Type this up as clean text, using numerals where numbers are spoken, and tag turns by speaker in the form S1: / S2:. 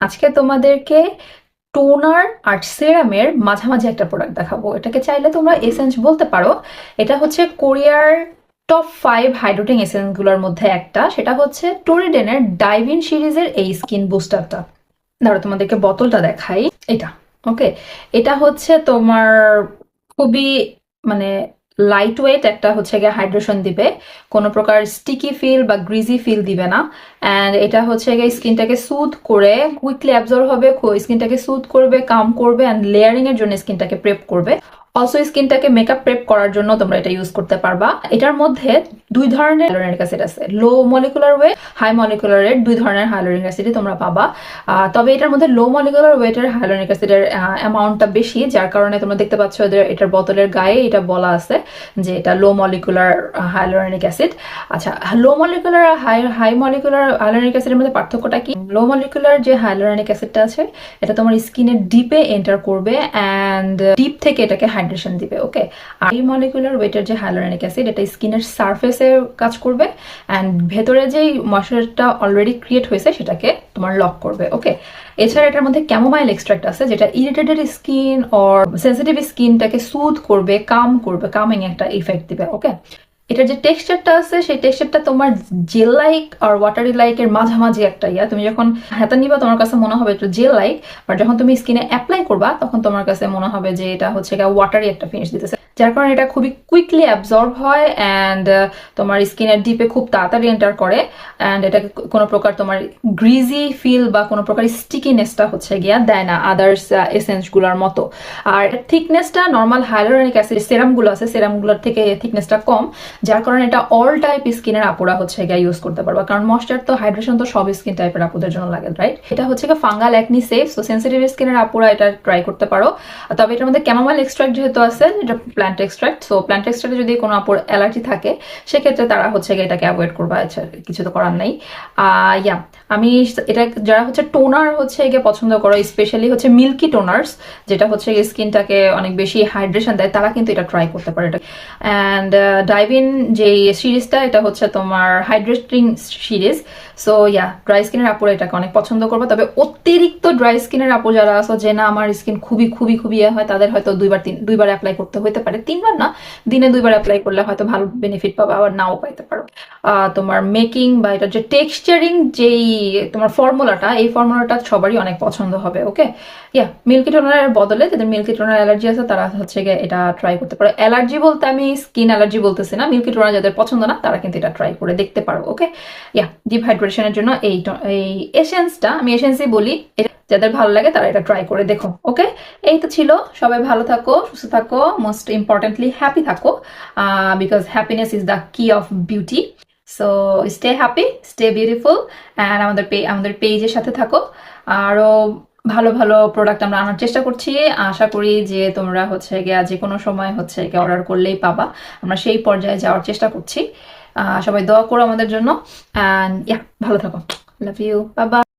S1: আজকে তোমাদেরকে টোনার আর সেরামের মাঝামাঝি একটা প্রোডাক্ট দেখাবো। এটাকে চাইলে তোমরা এসেন্স বলতে পারো। এটা হচ্ছে কোরিয়ার টপ 5 হাইড্রেটিং এসেন্স গুলোর মধ্যে একটা। সেটা হচ্ছে টোরিডেনের ডাইভিন সিরিজের এই স্কিন বুস্টারটা। ধরো তোমাদেরকে বোতলটা দেখাই। এটা ওকে, এটা হচ্ছে তোমার খুবই মানে লাইট ওয়েট একটা হচ্ছে গিয়ে হাইড্রেশন দিবে, কোনো প্রকার স্টিকি ফিল বা গ্রিজি ফিল দিবে না। অ্যান্ড এটা হচ্ছে গিয়ে স্কিনটাকে সুথ করে কুইকলি অ্যাবজর্ব হবে, স্কিনটাকে সুথ করবে, কাম করবে অ্যান্ড লেয়ারিং এর জন্য স্কিনটাকে প্রেপ করবে। অলসো স্কিনটাকে মেকআপ প্রেপ করার জন্য তোমরা এটা ইউজ করতে পারবা। এটার মধ্যে দুই ধরনের হাইলোরিক অ্যাসিড আছে, low molecular weight, high molecular weight, দুই ধরনের হাইলোরিক অ্যাসিডই তোমরা পাবা। তবে এটার মধ্যে লো মলিকুলার ওয়েটের হাইলোরিক অ্যাসিডের অ্যামাউন্টটা বেশি, যার কারণে তোমরা দেখতে পাচ্ছ এটার বোতলের গায়ে এটা বলা আছে যে এটা লো মলিকুলার হাইলোরিক অ্যাসিড। আচ্ছা, লো মলিকুলার হাই মলিকুলার হাইলোরিক অ্যাসিডের মধ্যে পার্থক্যটা কি? লো মলিকুলার যে হাইলোরিক অ্যাসিডটা আছে এটা তোমার স্কিনের ডিপে এন্টার করবে অ্যান্ড ডিপ থেকে এটাকে হাইড্রেশন দিবে। ওকে, আর এই মলিকুলার ওয়েটের যে হাইলোরিক অ্যাসিড এটা স্কিনের সারফেসে কাজ করবে অ্যান্ড ভেতরে যেই ময়েশ্চারটা অলরেডি ক্রিয়েট হয়েছে সেটাকে তোমার লক করবে। ওকে, এছাড়া এটার মধ্যে ক্যামোমাইল এক্সট্রাক্ট আছে যেটা ইরিটেটেড স্কিন অর সেন্সিটিভ স্কিনটাকে সুথ করবে, কাম করবে, কামিং একটা ইফেক্ট দিবে। ওকে, এটার যে টেক্সচারটা আছে সেই টেক্সচারটা তোমার জেল লাইক আর ওয়াটারি লাইক এর মাঝামাঝি একটা ইয়া। তুমি যখন হাতে নিবা তোমার কাছে মনে হবে একটু জেল লাইক, বাট যখন তুমি স্কিনে অ্যাপ্লাই করবা তখন তোমার কাছে মনে হবে যে এটা হচ্ছে ওয়াটারি একটা ফিনিশ দিতেছে, যার কারণে এটা খুবই কুইকলি অ্যাবজর্ব হয় অ্যান্ড তোমার স্কিনের ডিপে খুব তাড়াতাড়ি এন্টার করে অ্যান্ড এটা কোনো প্রকার তোমার গ্রিজি ফিল বা কোনো প্রকার স্টিকিনেসটা হচ্ছে গিয়া দেয় না আদার্স এসেন্সগুলোর মতো। আর থিকনেসটা নর্মাল হাইলোরিক অ্যাসিড সেরামগুলো আছে সেরামগুলোর থেকে থিকনেসটা কম, যার কারণে এটা অল টাইপ স্কিনের আপুরা হচ্ছে গিয়ে ইউজ করতে পারবা, কারণ ময়েশ্চার তো হাইড্রেশন তো সব স্কিন টাইপের আপুদের জন্য লাগে, রাইট? এটা হচ্ছে fungal acne safe, so sensitive স্কিনের আপুরা এটা ট্রাই করতে পারো। তবে এটার মধ্যে ক্যামোমাইল এক্সট্রাক্ট যেহেতু আছে, এটা প্ল্যান্ট এক্সট্রাক্ট, সো প্ল্যান্ট এক্সট্রাক্টে যদি কোনো আপুর অ্যালার্জি থাকে সেক্ষেত্রে তারা হচ্ছে গিয়ে এটাকে অ্যাভয়েড করবা, কিছু তো করার নেই। ইয়া, আমি এটা যারা হচ্ছে টোনার হচ্ছে গিয়ে পছন্দ করো, স্পেশালি হচ্ছে মিল্কি টোনার্স যেটা হচ্ছে স্কিনটাকে অনেক বেশি হাইড্রেশন দেয়, তারা কিন্তু এটা ট্রাই করতে পারে। এটা অ্যান্ড ডাইভিন যে সিরিজটা এটা হচ্ছে তোমার hydrating series, so yeah dry স্কিনের আপুরা এটাকে অনেক পছন্দ করবে। তবে অতিরিক্ত ড্রাই স্কিনের আপু যারা আছো যে না আমার স্কিন খুবই খুবই খুবই হয়, তাদের হয়তো দুইবার অ্যাপ্লাই করতে হতে পারে, 3বার না, দিনে 2বার অ্যাপ্লাই করলে হয়তো ভালো বেনিফিট পাবে, আবার নাও পাইতে পারো। তোমার মেকিং বা এটা যে টেক্সচারিং যেই তোমার ফর্মুলাটা, এই ফর্মুলাটা সবারই অনেক পছন্দ হবে। ওকে, ইয়া মিল্কি টোনারের বদলে যাদের মিল্কি টোনার অ্যালার্জি আছে তারা হচ্ছে গিয়ে এটা ট্রাই করতে পারো। অ্যালার্জি বলতে আমি স্কিন অ্যালার্জি বলতেছি না, মিল্কি টোনার যাদের পছন্দ না তারা কিন্তু এটা ট্রাই করে দেখতে পারো। ওকে, ইয়া ডিপ হাইড্রেশনের জন্য এই এসেন্সটা, আমি এসেন্সই বলি, যাদের ভালো লাগে তারা এটা ট্রাই করে দেখো। ওকে, এই তো ছিল। সবাই ভালো থাকো, সুস্থ থাকো, মোস্ট ইম্পর্টেন্টলি হ্যাপি থাকো, বিকজ হ্যাপিনেস ইজ দ্য কি of beauty. So stay happy, stay beautiful and আমাদের পেজের সাথে থাকো। আরও ভালো ভালো প্রোডাক্ট আমরা আনার চেষ্টা করছি, আশা করি যে তোমরা হচ্ছে গিয়া যে কোনো সময় হচ্ছে গিয়ে অর্ডার করলেই পাবা, আমরা সেই পর্যায়ে যাওয়ার চেষ্টা করছি। সবাই দোয়া করো আমাদের জন্য অ্যান্ড ইয়া ভালো থাকো, লাভ ইউ, বাই বাই।